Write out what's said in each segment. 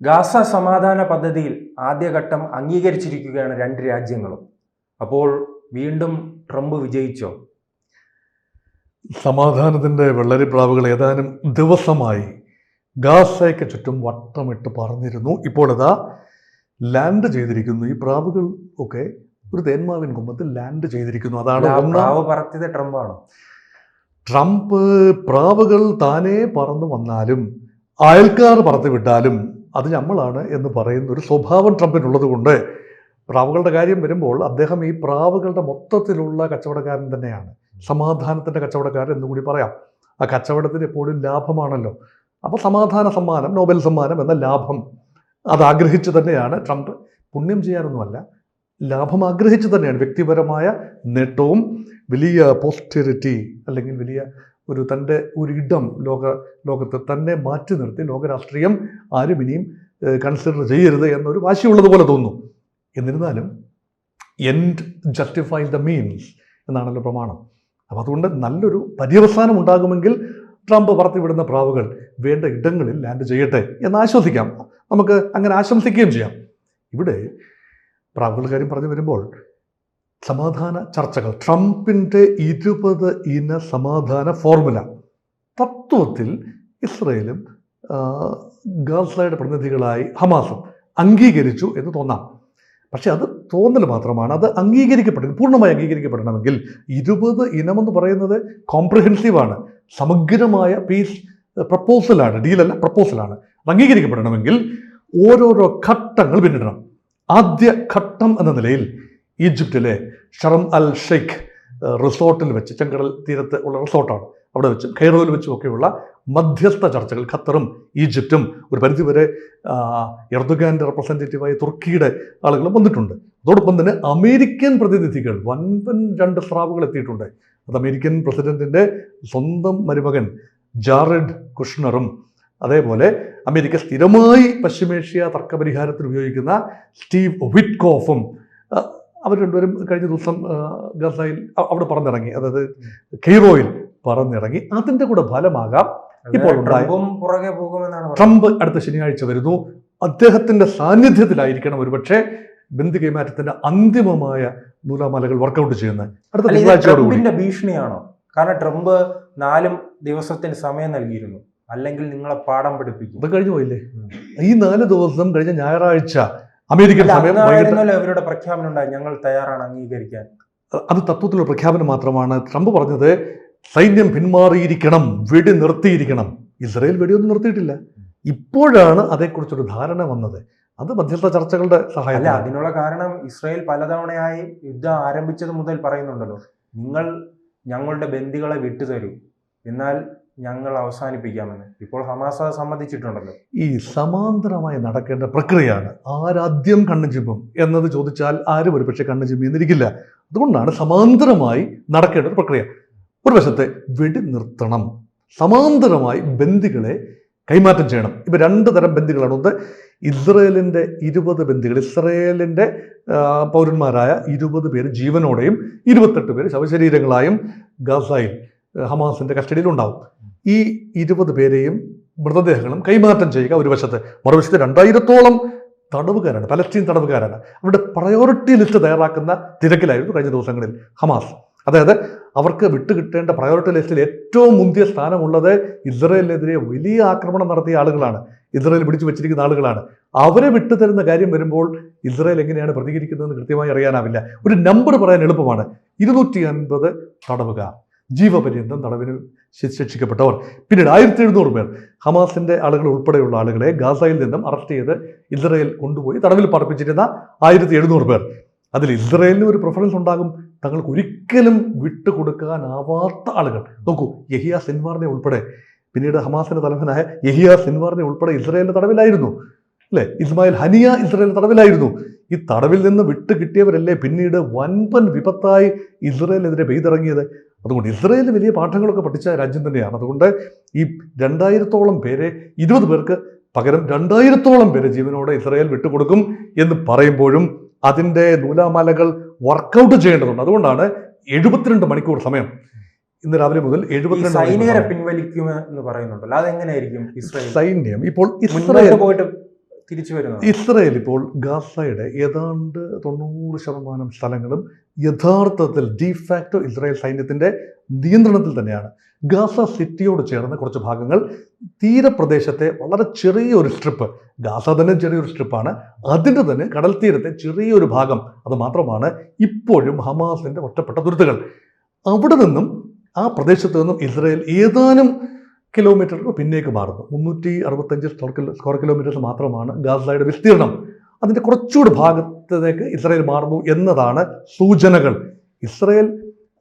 Gaza സമാധാന പദ്ധതിയിൽ ആദ്യഘട്ടം അംഗീകരിച്ചിരിക്കുകയാണ് രണ്ട് രാജ്യങ്ങളും. അപ്പോൾ വീണ്ടും ട്രംപ് വിജയിച്ചോ? സമാധാനത്തിൻ്റെ വെള്ളരിപ്രാവുകൾ ഏതാനും ദിവസമായി ഗാസയ്ക്ക് ചുറ്റും വട്ടമിട്ട് പറഞ്ഞിരുന്നു. ഇപ്പോൾ അതാ ലാൻഡ് ചെയ്തിരിക്കുന്നു. ഈ പ്രാവുകൾ ഒക്കെ ഒരു തേന്മാവിൻ കുമ്പത്തിൽ ലാൻഡ് ചെയ്തിരിക്കുന്നു. അതാണ് പ്രാവ് പറത്തിയത് ട്രംപാണോ? ട്രംപ് പ്രാവുകൾ താനേ പറന്നു വന്നാലും അയൽക്കാർ പറത്തി വിട്ടാലും അത് നമ്മളാണ് എന്ന് പറയുന്ന ഒരു സ്വഭാവം ട്രംപിനുള്ളത് കൊണ്ട് പ്രാവുകളുടെ കാര്യം വരുമ്പോൾ അദ്ദേഹം ഈ പ്രാവുകളുടെ മൊത്തത്തിലുള്ള കച്ചവടക്കാരൻ തന്നെയാണ്. സമാധാനത്തിൻ്റെ കച്ചവടക്കാരൻ എന്നുകൂടി പറയാം. ആ കച്ചവടത്തിന് എപ്പോഴും ലാഭമാണല്ലോ. അപ്പോൾ സമാധാന സമ്മാനം, നോബൽ സമ്മാനം എന്ന ലാഭം അത് ആഗ്രഹിച്ച് തന്നെയാണ് ട്രംപ്. പുണ്യം ചെയ്യാനൊന്നുമല്ല, ലാഭം ആഗ്രഹിച്ച് തന്നെയാണ്. വ്യക്തിപരമായ നേട്ടവും വലിയ പോസ്റ്റെറിറ്റി അല്ലെങ്കിൽ വലിയ തൻ്റെ ഒരു ഇടം ലോകത്ത് തന്നെ മാറ്റി നിർത്തി ലോകരാഷ്ട്രീയം ആരും ഇനിയും കൺസിഡർ ചെയ്യരുത് എന്നൊരു വാശിയുള്ളതുപോലെ തോന്നുന്നു. എന്നിരുന്നാലും എൻഡ് ജസ്റ്റിഫൈ ദ മീൻസ് എന്നാണല്ലോ പ്രമാണം. അപ്പോൾ അതുകൊണ്ട് നല്ലൊരു പര്യവസാനം ഉണ്ടാകുമെങ്കിൽ ട്രംപ് പറത്തിവിടുന്ന പ്രാവുകൾ വേണ്ട ഇടങ്ങളിൽ ലാൻഡ് ചെയ്യട്ടെ എന്ന് ആശ്വസിക്കാം. നമുക്ക് അങ്ങനെ ആശംസിക്കുകയും ചെയ്യാം. ഇവിടെ പ്രാവുകളുടെ കാര്യം പറഞ്ഞു വരുമ്പോൾ സമാധാന ചർച്ചകൾ, ട്രംപിൻ്റെ 20 ഇന സമാധാന ഫോർമുല തത്വത്തിൽ ഇസ്രയേലും ഗാസയുടെ പ്രതിനിധികളായി ഹമാസും അംഗീകരിച്ചു എന്ന് തോന്നാം. പക്ഷെ അത് തോന്നൽ മാത്രമാണ്. അത് പൂർണ്ണമായി അംഗീകരിക്കപ്പെടണമെങ്കിൽ 20 ഇനമെന്ന് പറയുന്നത് കോംപ്രിഹെൻസീവാണ്, സമഗ്രമായ പീസ് പ്രപ്പോസലാണ്, ഡീലല്ല പ്രപ്പോസലാണ്. അത് അംഗീകരിക്കപ്പെടണമെങ്കിൽ ഓരോരോ ഘട്ടങ്ങൾ പിന്നിടണം. ആദ്യ ഘട്ടം എന്ന നിലയിൽ ഈജിപ്തിലെ ഷർം അൽ ഷെയ്ഖ് റിസോർട്ടിൽ വെച്ച്, ചെങ്കടൽ തീരത്ത് ഉള്ള റിസോർട്ടാണ്, അവിടെ വെച്ചും കൈറോയിൽ വെച്ചും ഒക്കെയുള്ള മധ്യസ്ഥ ചർച്ചകൾ ഖത്തറും ഈജിപ്തും ഒരു പരിധിവരെ എർദോഗാൻ്റെ റെപ്രസെൻറ്റേറ്റീവായ തുർക്കിയുടെ ആളുകളും വന്നിട്ടുണ്ട്. അതോടൊപ്പം തന്നെ അമേരിക്കൻ പ്രതിനിധികൾ വൻപൻ 2 സ്രാവുകൾ എത്തിയിട്ടുണ്ട്. അത് അമേരിക്കൻ പ്രസിഡന്റിൻ്റെ സ്വന്തം മരുമകൻ ജാറഡ് കുഷ്ണറും അതേപോലെ അമേരിക്ക സ്ഥിരമായി പശ്ചിമേഷ്യ തർക്കപരിഹാരത്തിന് ഉപയോഗിക്കുന്ന സ്റ്റീവ് വിറ്റ്കോഫും അവർ രണ്ടുപേരും കഴിഞ്ഞ ദിവസം ഗസയിൽ അവിടെ പറന്നിറങ്ങി, അതായത് കെയ്റോയിൽ പറന്നിറങ്ങി. അതിൻ്റെ കൂടെ ഫലമാകാം ഇപ്പോൾ ട്രംപ് അടുത്ത ശനിയാഴ്ച വരുന്നു. അദ്ദേഹത്തിൻ്റെ സാന്നിധ്യത്തിലായിരിക്കണം ഒരുപക്ഷെ ബന്ദി കൈമാറ്റത്തിന്റെ അന്തിമമായ നൂലാമാലകൾ വർക്കൗട്ട് ചെയ്യുന്നത്. അടുത്ത ട്രംപിന്റെ ഭീഷണിയാണോ? കാരണം ട്രംപ് 4 ദിവസത്തിന് സമയം നൽകിയിരുന്നു, അല്ലെങ്കിൽ നിങ്ങളെ പാഠം പഠിപ്പിക്കും. അത് കഴിഞ്ഞു പോയില്ലേ? ഈ 4 ദിവസം കഴിഞ്ഞ ഞായറാഴ്ച അമേരിക്കൻ സമയം അവരുടെ പ്രഖ്യാപനം ഉണ്ടായി, ഞങ്ങൾ തയ്യാറാണ് അംഗീകരിക്കാൻ. അത് തത്വത്തിലുള്ള പ്രഖ്യാപനം മാത്രമാണ്. ട്രംപ് പറഞ്ഞത് സൈന്യം പിന്മാറിയിരിക്കണം, വെടി നിർത്തിയിരിക്കണം. ഇസ്രയേൽ വെടിയൊന്നും നിർത്തിയിട്ടില്ല. ഇപ്പോഴാണ് അതേക്കുറിച്ചൊരു ധാരണ വന്നത്. അത് മധ്യസ്ഥ ചർച്ചകളുടെ സഹായം. അല്ല, അതിനുള്ള കാരണം ഇസ്രയേൽ പലതവണയായി യുദ്ധം ആരംഭിച്ചത് മുതൽ പറയുന്നുണ്ടല്ലോ, നിങ്ങൾ ഞങ്ങളുടെ ബന്ദികളെ വിട്ടുതരൂ, എന്നാൽ ഞങ്ങൾ അവസാനിപ്പിക്കാമെന്ന്. ഇപ്പോൾ ഹമാസ് അത് സമ്മതിച്ചിട്ടുണ്ടല്ലോ. ഈ സമാന്തരമായി നടക്കേണ്ട പ്രക്രിയയാണ്. ആരാദ്യം കണ്ണു ചിമ്മും എന്നത് ചോദിച്ചാൽ ആരും ഒരു പക്ഷേ കണ്ണു ചിമ്മി എന്നിരിക്കില്ല. അതുകൊണ്ടാണ് സമാന്തരമായി നടക്കേണ്ട ഒരു പ്രക്രിയ. ഒരു വശത്തെ വെടി നിർത്തണം, സമാന്തരമായി ബന്ദികളെ കൈമാറ്റം ചെയ്യണം. ഇപ്പം 2 തരം ബന്ദികളാണ്. ഒന്ന് ഇസ്രയേലിൻ്റെ 20 ബന്ദികൾ, ഇസ്രയേലിൻ്റെ പൗരന്മാരായ 20 പേര് ജീവനോടെയും 28 പേര് ശവശരീരങ്ങളായും ഗാസയിൽ ഹമാസിൻ്റെ കസ്റ്റഡിയിലുണ്ടാവും. ഈ 20 പേരെയും മൃതദേഹങ്ങളും കൈമാറ്റം ചെയ്യുക ഒരു വശത്ത്. മറുവശത്ത് 2000-ഓളം തടവുകാരാണ്, പലസ്തീൻ തടവുകാരാണ്. അവരുടെ പ്രയോറിറ്റി ലിസ്റ്റ് തയ്യാറാക്കുന്ന തിരക്കിലായിരുന്നു കഴിഞ്ഞ ദിവസങ്ങളിൽ ഹമാസ്. അതായത് അവർക്ക് വിട്ടുകിട്ടേണ്ട പ്രയോറിറ്റി ലിസ്റ്റിൽ ഏറ്റവും മുന്തിയ സ്ഥാനമുള്ളത് ഇസ്രയേലിനെതിരെ വലിയ ആക്രമണം നടത്തിയ ആളുകളാണ്, ഇസ്രയേൽ പിടിച്ചു വെച്ചിരിക്കുന്ന ആളുകളാണ്. അവരെ വിട്ടുതരുന്ന കാര്യം വരുമ്പോൾ ഇസ്രയേൽ എങ്ങനെയാണ് പ്രതികരിക്കുന്നതെന്ന് കൃത്യമായി അറിയാനാവില്ല. ഒരു നമ്പർ പറയാൻ എളുപ്പമാണ്: 250 തടവുകാർ, ജീവപര്യന്തം തടവിന് ശിക്ഷിക്കപ്പെട്ടവർ. പിന്നീട് 1700 പേർ ഹമാസിന്റെ ആളുകൾ ഉൾപ്പെടെയുള്ള ആളുകളെ ഗാസയിൽ നിന്നും അറസ്റ്റ് ചെയ്ത് ഇസ്രയേൽ കൊണ്ടുപോയി തടവിൽ പാർപ്പിച്ചിരുന്ന 1700 പേർ. അതിൽ ഇസ്രയേലിന് ഒരു പ്രിഫറൻസ് ഉണ്ടാകും. തങ്ങൾക്ക് ഒരിക്കലും വിട്ടുകൊടുക്കാനാവാത്ത ആളുകൾ. നോക്കൂ, യഹിയ സിൻവാറിനെ ഉൾപ്പെടെ, പിന്നീട് ഹമാസിന്റെ തലവനായ യഹിയ സിൻവാറിനെ ഉൾപ്പെടെ ഇസ്രയേലിന്റെ തടവിലായിരുന്നു, അല്ലേ? ഇസ്മായിൽ ഹനിയ ഇസ്രയേൽ തടവിലായിരുന്നു. ഈ തടവിൽ നിന്ന് വിട്ടു കിട്ടിയവരല്ലേ പിന്നീട് വൻപൻ വിപത്തായി ഇസ്രയേലിനെതിരെ പെയ്തിറങ്ങിയത്. അതുകൊണ്ട് ഇസ്രയേൽ വലിയ പാഠങ്ങളൊക്കെ പഠിച്ച രാജ്യം തന്നെയാണ്. അതുകൊണ്ട് ഈ 2000-ഓളം പേരെ, 20 പേർക്ക് പകരം 2000-ഓളം പേരെ ജീവനോടെ ഇസ്രയേൽ വിട്ടുകൊടുക്കും എന്ന് പറയുമ്പോഴും അതിൻ്റെ നൂലാമാലകൾ വർക്കൗട്ട് ചെയ്യേണ്ടതുണ്ട്. അതുകൊണ്ടാണ് 72 മണിക്കൂർ സമയം, ഇന്ന് രാവിലെ മുതൽ 72 സൈനികരെ പിൻവലിക്കുമെന്ന് പറയുന്നുണ്ടല്ലോ. അതെങ്ങനെയായിരിക്കും? സൈന്യം ഇപ്പോൾ ഇസ്രയേൽ പോയിട്ട് തിരിച്ചു വരുന്നത്. ഇസ്രയേൽ ഇപ്പോൾ ഗാസയുടെ ഏതാണ്ട് 90% സ്ഥലങ്ങളും യഥാർത്ഥത്തിൽ ഡിഫാക്ടോ ഇസ്രായേൽ സൈന്യത്തിന്റെ നിയന്ത്രണത്തിൽ തന്നെയാണ്. ഗാസ സിറ്റിയോട് ചേർന്ന കുറച്ച് ഭാഗങ്ങൾ, തീരപ്രദേശത്തെ വളരെ ചെറിയൊരു സ്ട്രിപ്പ്, ഗാസ തന്നെ ചെറിയൊരു സ്ട്രിപ്പാണ്, അതിൻ്റെ തന്നെ കടൽ തീരത്തെ ചെറിയൊരു ഭാഗം, അത് മാത്രമാണ് ഇപ്പോഴും ഹമാസിന്റെ ഒറ്റപ്പെട്ട തുരുത്തുകൾ. അവിടെ നിന്നും ആ പ്രദേശത്ത് നിന്നും ഇസ്രായേൽ ഏതാനും കിലോമീറ്ററുകൾ പിന്നേക്ക് മാറുന്നു. 365 സ്ക്വയർ കിലോമീറ്റേഴ്സ് മാത്രമാണ് ഗാസയുടെ വിസ്തീർണം. അതിൻ്റെ കുറച്ചുകൂടി ഭാഗത്തേക്ക് ഇസ്രായേൽ മാറുന്നു എന്നതാണ് സൂചനകൾ. ഇസ്രായേൽ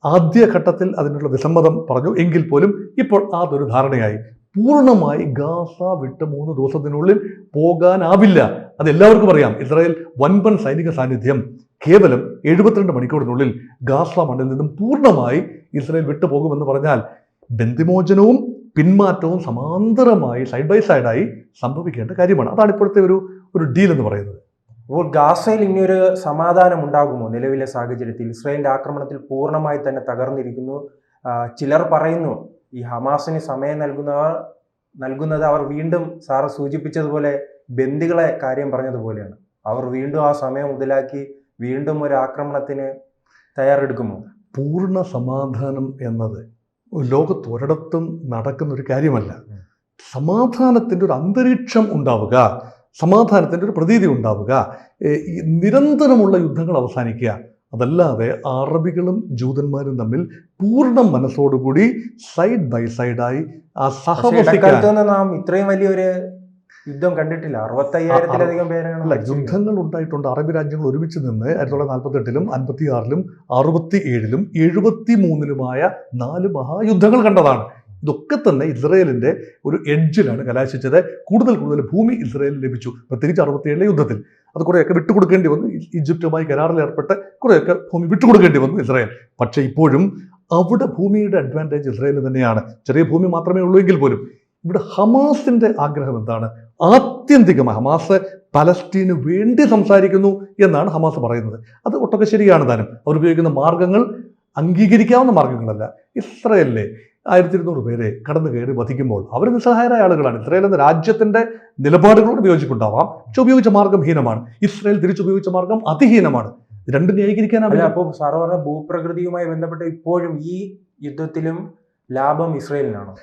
ആദ്യഘട്ടത്തിൽ അതിനുള്ള വിസമ്മതം പറഞ്ഞു, എങ്കിൽ പോലും ഇപ്പോൾ അതൊരു ധാരണയായി. പൂർണ്ണമായി ഗാസ വിട്ട് 3 ദിവസത്തിനുള്ളിൽ പോകാനാവില്ല, അതെല്ലാവർക്കും അറിയാം. ഇസ്രായേൽ വൻപൻ സൈനിക സാന്നിധ്യം കേവലം 72 മണിക്കൂറിനുള്ളിൽ ഗാസ മണ്ണിൽ നിന്നും പൂർണ്ണമായി ഇസ്രായേൽ വിട്ടുപോകുമെന്ന് പറഞ്ഞാൽ ബന്ദിമോചനവും പിന്മാറ്റവും സമാന്തരമായി സൈഡ് ബൈ സൈഡായി സംഭവിക്കേണ്ട കാര്യമാണ്. അതാണ് ഇപ്പോഴത്തെ ഒരു ഡീൽ എന്ന് പറയുന്നത്. അപ്പോൾ ഗാസയിൽ ഇനിയൊരു സമാധാനം ഉണ്ടാകുമോ? നിലവിലെ സാഹചര്യത്തിൽ ഇസ്രായേലിന്റെ ആക്രമണത്തിൽ പൂർണ്ണമായി തന്നെ തകർന്നിരിക്കുന്നു. ചിലർ പറയുന്നു ഈ ഹമാസിന് സമയം നൽകുന്നത് അവർ വീണ്ടും സാറ് സൂചിപ്പിച്ചതുപോലെ ബന്ദികളെ കാര്യം പറഞ്ഞതുപോലെയാണ്. അവർ വീണ്ടും ആ സമയം മുതലാക്കി വീണ്ടും ഒരു ആക്രമണത്തിന് തയ്യാറെടുക്കുമോ? പൂർണ്ണ സമാധാനം എന്നത് ലോകത്ത് ഒരിടത്തും നടക്കുന്ന ഒരു കാര്യമല്ല. സമാധാനത്തിൻ്റെ ഒരു അന്തരീക്ഷം ഉണ്ടാവുക, സമാധാനത്തിൻ്റെ ഒരു പ്രതീതി ഉണ്ടാവുക, നിരന്തരമുള്ള യുദ്ധങ്ങൾ അവസാനിക്കുക, അതല്ലാതെ അറബികളും ജൂതന്മാരും തമ്മിൽ പൂർണ്ണ മനസ്സോടുകൂടി സൈഡ് ബൈ സൈഡായി ആ സഹവസിക്കാൻ നാം ഇത്രയും വലിയൊരു യുദ്ധം കണ്ടിട്ടില്ല. 65,000-ലധികം പേരാണ്. അല്ല, യുദ്ധങ്ങൾ ഉണ്ടായിട്ടുണ്ട്. അറബി രാജ്യങ്ങൾ ഒരുമിച്ച് നിന്ന് 1948-ലും 56-ലും 67-ലും 73-ലുമായ 4 മഹായുദ്ധങ്ങൾ കണ്ടതാണ്. ഇതൊക്കെ തന്നെ ഇസ്രായേലിന്റെ ഒരു എഡ്ജിലാണ് കലാശിച്ചത്. കൂടുതൽ ഭൂമി ഇസ്രായേലിന് ലഭിച്ചു, പ്രത്യേകിച്ച് 67-ലെ യുദ്ധത്തിൽ. അത് കുറേയൊക്കെ വിട്ടുകൊടുക്കേണ്ടി വന്നു. ഈജിപ്തുമായി കരാറിൽ ഏർപ്പെട്ട് കുറേയൊക്കെ ഭൂമി വിട്ടുകൊടുക്കേണ്ടി വന്നു ഇസ്രായേൽ. പക്ഷേ ഇപ്പോഴും അവിടെ ഭൂമിയുടെ അഡ്വാൻറ്റേജ് ഇസ്രായേലിന് തന്നെയാണ്. ചെറിയ ഭൂമി മാത്രമേ ഉള്ളൂ എങ്കിൽ പോലും. ഇവിടെ ഹമാസിന്റെ ആഗ്രഹം എന്താണ്? ആത്യന്തികമായി ഹമാസ് പലസ്തീന് വേണ്ടി സംസാരിക്കുന്നു എന്നാണ് ഹമാസ് പറയുന്നത്. അത് ഒട്ടൊക്കെ ശരിയാണ് താനും. അവർ ഉപയോഗിക്കുന്ന മാർഗങ്ങൾ അംഗീകരിക്കാവുന്ന മാർഗങ്ങളല്ല. ഇസ്രായേലിലെ 1200 പേരെ കടന്നു കയറി വധിക്കുമ്പോൾ അവർ നിസ്സഹായരായ ആളുകളാണ്. ഇസ്രായേൽ എന്ന രാജ്യത്തിന്റെ നിലപാടുകളോട് വിയോജിപ്പുണ്ടാവാം, പക്ഷെ ഉപയോഗിച്ച മാർഗം ഹീനമാണ്. ഇസ്രായേൽ തിരിച്ചുപയോഗിച്ച മാർഗം അതിഹീനമാണ്. രണ്ടും ന്യായീകരിക്കാനാവില്ല. അപ്പോൾ സാറ് പറഞ്ഞ ഭൂപ്രകൃതിയുമായി ബന്ധപ്പെട്ട് ഇപ്പോഴും ഈ യുദ്ധത്തിലും ലാഭം ഇസ്രായേലിനാണ്.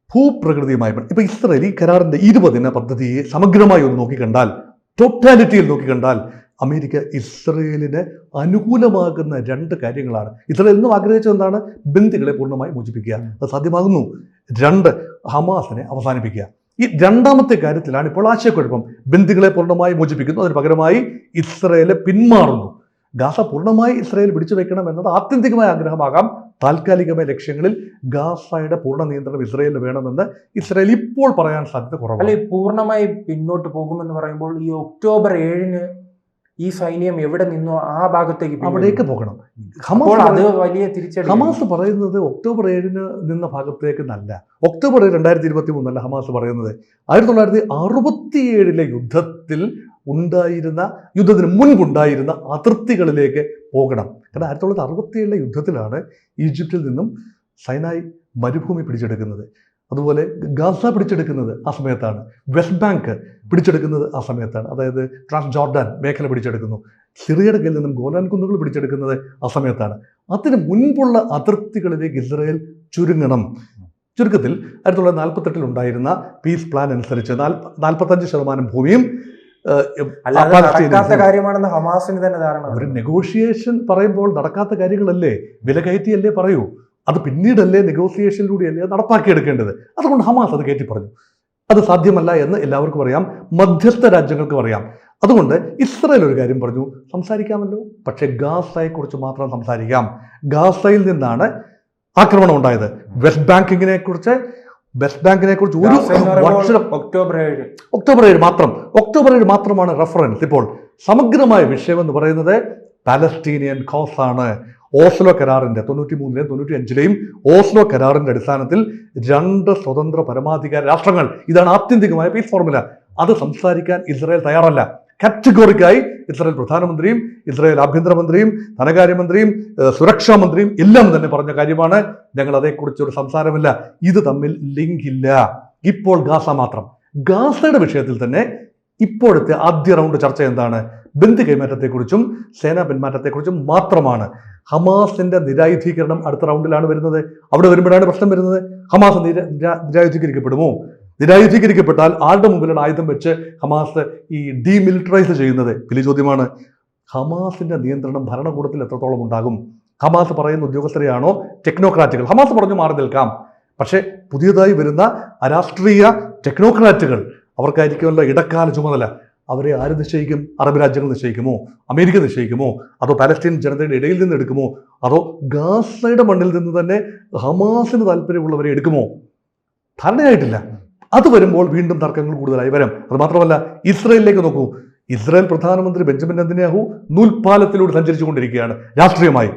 ഭൂപ്രകൃതിയുമായി ഇപ്പൊ ഇസ്രായേൽ ഈ കരാറിന്റെ 20 പദ്ധതിയെ സമഗ്രമായി ഒന്ന് നോക്കിക്കണ്ടാൽ, ടോട്ടാലിറ്റിയിൽ നോക്കിക്കണ്ടാൽ, അമേരിക്ക ഇസ്രയേലിന് അനുകൂലമാകുന്ന 2 കാര്യങ്ങളാണ്. ഇസ്രായേൽ എന്നും ആഗ്രഹിച്ചത് എന്താണ്? ബന്ദികളെ പൂർണ്ണമായി മോചിപ്പിക്കുക. അത് സാധ്യമാകുന്നു. 2, ഹമാസിനെ അവസാനിപ്പിക്കുക. ഈ രണ്ടാമത്തെ കാര്യത്തിലാണ് ഇപ്പോൾ ആശയക്കുഴപ്പം. ബന്ദികളെ പൂർണ്ണമായി മോചിപ്പിക്കുന്നു, അതിന് പകരമായി ഇസ്രായേല് പിന്മാറുന്നു. ഗാസ പൂർണ്ണമായി ഇസ്രായേൽ പിടിച്ചു വെക്കണം എന്നത് ആത്യന്തികമായ ആഗ്രഹമാകാം. താൽക്കാലികമായ ലക്ഷ്യങ്ങളിൽ ഗാസയുടെ പൂർണ്ണ നിയന്ത്രണം ഇസ്രായേലിന് വേണമെന്ന് ഇസ്രായേൽ ഇപ്പോൾ പറയാൻ സാധ്യത കുറവാണ്. അല്ലെ, പൂർണ്ണമായി പിന്നോട്ട് പോകുമെന്ന് പറയുമ്പോൾ ഈ ഒക്ടോബർ 7-ന് ഈ സൈന്യം എവിടെ നിന്നോ ആ ഭാഗത്തേക്ക് അവിടേക്ക് പോകണം. ഹമാസ് പറയുന്നത് ഒക്ടോബർ 7-ന് നിന്ന ഭാഗത്തേക്ക് നല്ല. ഒക്ടോബർ 2023 അല്ല ഹമാസ് പറയുന്നത്. 1967-ലെ യുദ്ധത്തിന് മുൻപുണ്ടായിരുന്ന അതിർത്തികളിലേക്ക് പോകണം. കാരണം 1967-ലെ യുദ്ധത്തിലാണ് ഈജിപ്തിൽ നിന്നും സൈനായ് മരുഭൂമി പിടിച്ചെടുക്കുന്നത്. അതുപോലെ ഗാസ പിടിച്ചെടുക്കുന്നത് ആ സമയത്താണ്. വെസ്റ്റ് ബാങ്ക് പിടിച്ചെടുക്കുന്നത് ആ സമയത്താണ്. അതായത് ട്രാൻസ് ജോർഡാൻ മേഖല പിടിച്ചെടുക്കുന്നു. സിറിയയുടെ കയ്യിൽ നിന്നും ഗോലാൻ കുന്നുകൾ പിടിച്ചെടുക്കുന്നത് ആ സമയത്താണ്. അതിന് മുൻപുള്ള അതിർത്തികളിലേക്ക് ഇസ്രായേൽ ചുരുങ്ങണം. ചുരുക്കത്തിൽ 1948-ൽ ഉണ്ടായിരുന്ന പീസ് പ്ലാൻ അനുസരിച്ച് 45% ഭൂമിയും കാര്യമാണെന്ന് ഹമാസിന് തന്നെ ധാരണ. ഒരു നെഗോഷിയേഷൻ പറയുമ്പോൾ നടക്കാത്ത കാര്യങ്ങളല്ലേ, വില കയറ്റിയല്ലേ പറയൂ. അത് പിന്നീടല്ലേ നെഗോസിയേഷനിലൂടെയല്ലേ നടപ്പാക്കിയെടുക്കേണ്ടത്. അതുകൊണ്ട് ഹമാസ് അത് കയറ്റി പറഞ്ഞു. അത് സാധ്യമല്ല എന്ന് എല്ലാവർക്കും അറിയാം, മധ്യസ്ഥ രാജ്യങ്ങൾക്കും അറിയാം. അതുകൊണ്ട് ഇസ്രായേൽ ഒരു കാര്യം പറഞ്ഞു, സംസാരിക്കാമല്ലോ, പക്ഷേ ഗാസയെക്കുറിച്ച് മാത്രം സംസാരിക്കാം. ഗാസയിൽ നിന്നാണ് ആക്രമണം ഉണ്ടായത്. വെസ്റ്റ് ബാങ്കിനെ കുറിച്ച് ഒരു ഒക്ടോബർ 7 മാത്രമാണ് റെഫറൻസ്. ഇപ്പോൾ സമഗ്രമായ വിഷയം എന്ന് പറയുന്നത് പാലസ്തീനിയൻ കോസ് ആണ്. ഓസ്ലോ കരാറിന്റെ 93-ലെയും 95-ലെയും ഓസ്ലോ കരാറിന്റെ അടിസ്ഥാനത്തിൽ 2 സ്വതന്ത്ര പരമാധികാര രാഷ്ട്രങ്ങൾ, ഇതാണ് ആത്യന്തികമായ പീസ് ഫോർമുല. അത് സംസാരിക്കാൻ ഇസ്രായേൽ തയ്യാറല്ല. കാറ്റഗോറിക്കായി ഇസ്രായേൽ പ്രധാനമന്ത്രിയും ഇസ്രായേൽ ആഭ്യന്തരമന്ത്രിയും ധനകാര്യമന്ത്രിയും സുരക്ഷാ മന്ത്രിയും എല്ലാം തന്നെ പറഞ്ഞ കാര്യമാണ്, ഞങ്ങൾ അതേക്കുറിച്ചൊരു സംസാരമില്ല, ഇത് തമ്മിൽ ലിങ്ക് ഇല്ല. ഇപ്പോൾ ഗാസ മാത്രം. ഗാസയുടെ വിഷയത്തിൽ തന്നെ ഇപ്പോഴത്തെ ആദ്യ റൗണ്ട് ചർച്ച എന്താണ്? ബന്ദി കൈമാറ്റത്തെക്കുറിച്ചും സേനാ പിന്മാറ്റത്തെക്കുറിച്ചും മാത്രമാണ്. ഹമാസിന്റെ നിരായുധീകരണം അടുത്ത റൗണ്ടിലാണ് വരുന്നത്. അവിടെ വരുമ്പോഴാണ് പ്രശ്നം വരുന്നത്. ഹമാസ് നിരായുധീകരിക്കപ്പെടുമോ? നിരായുധീകരിക്കപ്പെട്ടാൽ ആരുടെ മുമ്പിലാണ് ആയുധം വെച്ച് ഹമാസ് ഈ ഡീമിലിറ്ററൈസ് ചെയ്യുന്നത്? വലിയ ചോദ്യമാണ്. ഹമാസിന്റെ നിയന്ത്രണം ഭരണകൂടത്തിൽ എത്രത്തോളം ഉണ്ടാകും? ഹമാസ് പറയുന്ന ഉദ്യോഗസ്ഥരെയാണോ ടെക്നോക്രാറ്റുകൾ? ഹമാസ് പറഞ്ഞു മാറി നിൽക്കാം, പക്ഷേ പുതിയതായി വരുന്ന അരാഷ്ട്രീയ ടെക്നോക്രാറ്റുകൾ അവർക്കായിരിക്കുമല്ലോ ഇടക്കാല ചുമതല. അവരെ ആര് നിശ്ചയിക്കും? അറബ് രാജ്യങ്ങൾ നിശ്ചയിക്കുമോ? അമേരിക്ക നിശ്ചയിക്കുമോ? അതോ പാലസ്തീൻ ജനതയുടെ ഇടയിൽ നിന്ന് എടുക്കുമോ? അതോ ഗാസയുടെ മണ്ണിൽ നിന്ന് തന്നെ ഹമാസിന് താല്പര്യമുള്ളവരെ എടുക്കുമോ? ധാരണയായിട്ടില്ല. അത് വരുമ്പോൾ വീണ്ടും തർക്കങ്ങൾ കൂടുതലായി വരാം. അത് മാത്രമല്ല, ഇസ്രയേലിലേക്ക് നോക്കൂ. ഇസ്രായേൽ പ്രധാനമന്ത്രി ബെഞ്ചമിൻ നെതന്യാഹു നൂൽപാലത്തിലൂടെ സഞ്ചരിച്ചു കൊണ്ടിരിക്കുകയാണ് രാഷ്ട്രീയമായി.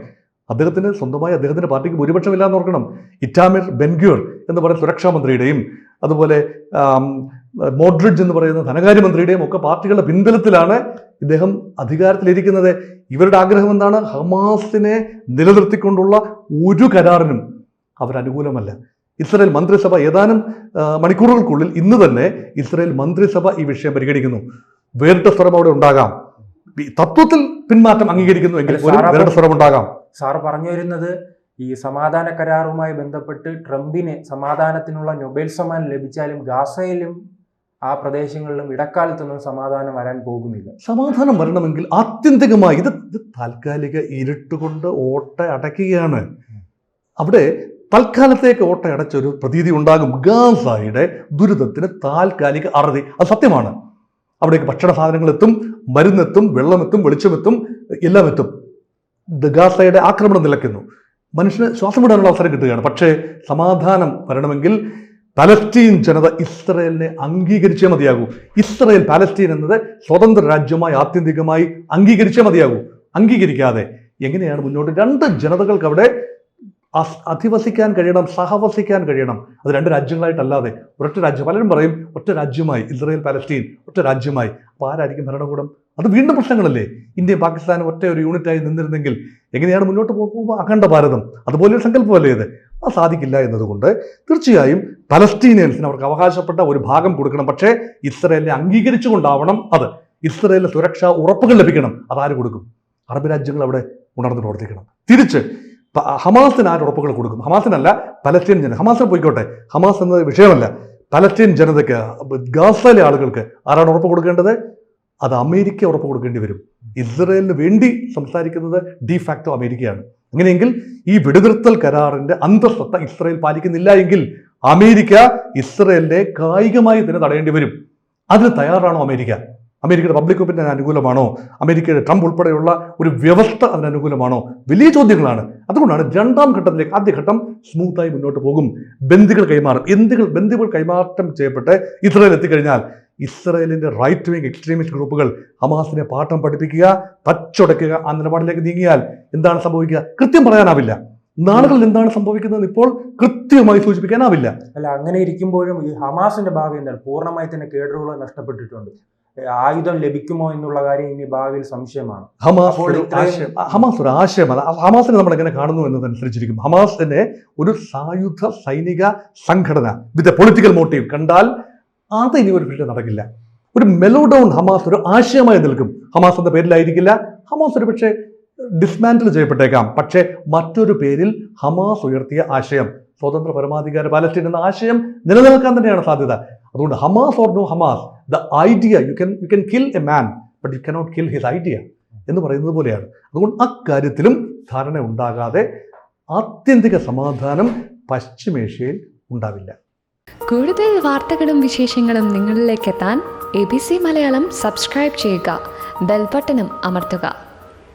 അദ്ദേഹത്തിന് സ്വന്തമായി അദ്ദേഹത്തിന്റെ പാർട്ടിക്ക് ഭൂരിപക്ഷമില്ല എന്ന് ഓർക്കണം. ഇറ്റാമിർ ബെൻഗ്യൂർ എന്ന് പറയുന്ന സുരക്ഷാ മന്ത്രിയുടെയും അതുപോലെ മോഡ്രിഡ്ജ് എന്ന് പറയുന്ന ധനകാര്യമന്ത്രിയുടെയും ഒക്കെ പാർട്ടികളുടെ പിൻബലത്തിലാണ് ഇദ്ദേഹം അധികാരത്തിലിരിക്കുന്നത്. ഇവരുടെ ആഗ്രഹം എന്താണ്? ഹമാസിനെ നിലനിർത്തിക്കൊണ്ടുള്ള ഒരു കരാറിനും അവരനുകൂലമല്ല. ഇസ്രായേൽ മന്ത്രിസഭ ഏതാനും മണിക്കൂറുകൾക്കുള്ളിൽ ഇന്ന് തന്നെ ഇസ്രായേൽ മന്ത്രിസഭ ഈ വിഷയം പരിഗണിക്കുന്നു. വേറിട്ട സ്വരം അവിടെ ഉണ്ടാകാം. തത്വത്തിൽ പിന്മാറ്റം അംഗീകരിക്കുന്നു എങ്കിൽ വേറിട്ട സ്വരം ഉണ്ടാകാം. സാർ പറഞ്ഞു വരുന്നത് ഈ സമാധാന കരാറുമായി ബന്ധപ്പെട്ട് ട്രംപിന് സമാധാനത്തിനുള്ള നൊബേൽ സമ്മാനം ലഭിച്ചാലും ഗാസയിലും ആ പ്രദേശങ്ങളിലും ഇടക്കാലത്തൊന്നും സമാധാനം വരാൻ പോകുന്നില്ല. സമാധാനം വരണമെങ്കിൽ ആത്യന്തികമായി ഇത് താൽക്കാലിക ഇരുട്ടുകൊണ്ട് ഓട്ട അടയ്ക്കുകയാണ്. അവിടെ തൽക്കാലത്തേക്ക് ഓട്ട അടച്ചൊരു പ്രതീതി ഉണ്ടാകും. ഗാസയുടെ ദുരിതത്തിന് താൽക്കാലിക അറുതി, അത് സത്യമാണ്. അവിടേക്ക് ഭക്ഷണ സാധനങ്ങൾ എത്തും, മരുന്നെത്തും, വെള്ളമെത്തും, വെളിച്ചമെത്തും, എല്ലാം എത്തും. ഗാസയുടെ ആക്രമണം നിലയ്ക്കുന്നു, മനുഷ്യന് ശ്വാസം വിടാനുള്ള അവസരം കിട്ടുകയാണ്. പക്ഷേ സമാധാനം വരണമെങ്കിൽ പലസ്തീൻ ജനത ഇസ്രയേലിനെ അംഗീകരിച്ചേ മതിയാകൂ. ഇസ്രയേൽ പാലസ്തീൻ എന്നത് സ്വതന്ത്ര രാജ്യമായി ആത്യന്തികമായി അംഗീകരിച്ചേ മതിയാകൂ. അംഗീകരിക്കാതെ എങ്ങനെയാണ് മുന്നോട്ട്? രണ്ട് ജനതകൾക്ക് അവിടെ അധിവസിക്കാൻ കഴിയണം, സഹവസിക്കാൻ കഴിയണം. അത് രണ്ട് രാജ്യങ്ങളായിട്ടല്ലാതെ ഒരൊറ്റ രാജ്യം. പലരും പറയും ഒറ്റ രാജ്യമായി ഇസ്രയേൽ പാലസ്തീൻ, ഒറ്റ രാജ്യമായി. അപ്പോൾ ആരായിരിക്കും ഭരണകൂടം? അത് വീണ്ടും പ്രശ്നങ്ങളല്ലേ? ഇന്ത്യയും പാകിസ്ഥാനും ഒറ്റ ഒരു യൂണിറ്റായി നിന്നിരുന്നെങ്കിൽ എങ്ങനെയാണ് മുന്നോട്ട് പോകുമ്പോൾ അഖണ്ഡ ഭാരതം? അതുപോലെ ഒരു സങ്കല്പമല്ലേ ഇത്? അത് സാധിക്കില്ല എന്നതുകൊണ്ട് തീർച്ചയായും പലസ്തീനിയൻസിന് അവർക്ക് അവകാശപ്പെട്ട ഒരു ഭാഗം കൊടുക്കണം. പക്ഷേ ഇസ്രയേലിനെ അംഗീകരിച്ചുകൊണ്ടാവണം അത്. ഇസ്രയേലിന് സുരക്ഷാ ഉറപ്പുകൾ ലഭിക്കണം. അതാര് കൊടുക്കും? അറബ് രാജ്യങ്ങൾ അവിടെ ഉണർന്ന് പ്രവർത്തിക്കണം. തിരിച്ച് ഹമാസിന് ആര് ഉറപ്പുകൾ കൊടുക്കും? ഹമാസിനല്ല, പലസ്തീൻ ജനത. ഹമാസിന് പോയിക്കോട്ടെ, ഹമാസ് എന്നത് വിഷയമല്ല. പലസ്തീൻ ജനതയ്ക്ക്, ഗാസയിലെ ആളുകൾക്ക് ആരാണ് ഉറപ്പ് കൊടുക്കേണ്ടത്? അത് അമേരിക്ക ഉറപ്പ് കൊടുക്കേണ്ടി വരും. ഇസ്രയേലിന് വേണ്ടി സംസാരിക്കുന്നത് ഡിഫാക്ടോ അമേരിക്കയാണ്. അങ്ങനെയെങ്കിൽ ഈ വെടിനിർത്തൽ കരാറിന്റെ അന്തസ്സത്ത ഇസ്രയേൽ പാലിക്കുന്നില്ല എങ്കിൽ അമേരിക്ക ഇസ്രയേലിനെ കായികമായി തന്നെ തടയേണ്ടി വരും. അതിന് തയ്യാറാണോ അമേരിക്ക? അമേരിക്കയുടെ പബ്ലിക് ഒപ്പീനിയൻ അനുകൂലമാണോ? അമേരിക്കയുടെ ട്രംപ് ഉൾപ്പെടെയുള്ള ഒരു വ്യവസ്ഥ അതിന് അനുകൂലമാണോ? വലിയ ചോദ്യങ്ങളാണ്. അതുകൊണ്ടാണ് രണ്ടാം ഘട്ടത്തിലേക്ക്, ആദ്യഘട്ടം സ്മൂത്തായി മുന്നോട്ട് പോകും. ബന്ദികൾ കൈമാറും. ബന്ദികൾ കൈമാറ്റം ചെയ്യപ്പെട്ട് ഇസ്രയേൽ എത്തിക്കഴിഞ്ഞാൽ ഇസ്രയേലിന്റെ റൈറ്റ് വിങ് എക്സ്ട്രീമിസ്റ്റ് ഗ്രൂപ്പുകൾ ഹമാസിനെ പാഠം പഠിപ്പിക്കുക, തച്ചുടയ്ക്കുക, ആ നിലപാടിലേക്ക് നീങ്ങിയാൽ എന്താണ് സംഭവിക്കുക? കൃത്യം പറയാനാവില്ല. നാളുകളിൽ എന്താണ് സംഭവിക്കുന്നത് ഇപ്പോൾ കൃത്യമായി സൂചിപ്പിക്കാനാവില്ല. അല്ല, അങ്ങനെ ഇരിക്കുമ്പോഴും ഈ ഹമാസിന്റെ ഭാവി എന്താണ്? പൂർണ്ണമായി തന്നെ കേഡറുകൾ നഷ്ടപ്പെട്ടിട്ടുണ്ട്. ആയുധം ലഭിക്കുമോ എന്നുള്ള കാര്യം ഇനി ഭാവിയിൽ സംശയമാണ്. ഹമാസ് ഒരു ആശയമല്ല. ഹമാസിനെ നമ്മൾ എങ്ങനെ കാണുന്നു എന്നതനുസരിച്ചിരിക്കും. ഹമാസിനെ ഒരു സായുധ സൈനിക സംഘടന വിത്ത് എ പൊളിറ്റിക്കൽ മോട്ടീവ് കണ്ടാൽ അത് ഇനി ഒരു പക്ഷേ നടക്കില്ല. ഒരു മെലോഡൗൺ ഹമാസ് ഒരു ആശയമായി നിൽക്കും. ഹമാസ് എന്ന പേരിലായിരിക്കില്ല. ഹമാസ് ഒരു പക്ഷേ ഡിസ്മാൻഡിൽ ചെയ്യപ്പെട്ടേക്കാം. പക്ഷേ മറ്റൊരു പേരിൽ ഹമാസ് ഉയർത്തിയ ആശയം, സ്വതന്ത്ര പരമാധികാര പാലസ്തീൻ എന്ന ആശയം നിലനിൽക്കാൻ തന്നെയാണ് സാധ്യത. അതുകൊണ്ട് Hamas or no Hamas, the idea you can kill a man but you cannot kill his idea എന്ന് പറയുന്നത് പോലെയാണ്. അതുകൊണ്ട് അക്കാര്യത്തിലും ധാരണ ഉണ്ടാകാതെ ആത്യന്തിക സമാധാനം പശ്ചിമേഷ്യയിൽ ഉണ്ടാവില്ല. കൂടുതൽ വാർത്തകളും വിശേഷങ്ങളും നിങ്ങളിലേക്ക് എത്താൻ ABC മലയാളം സബ്സ്ക്രൈബ് ചെയ്യുക, ബെൽ ബട്ടണും അമർത്തുക.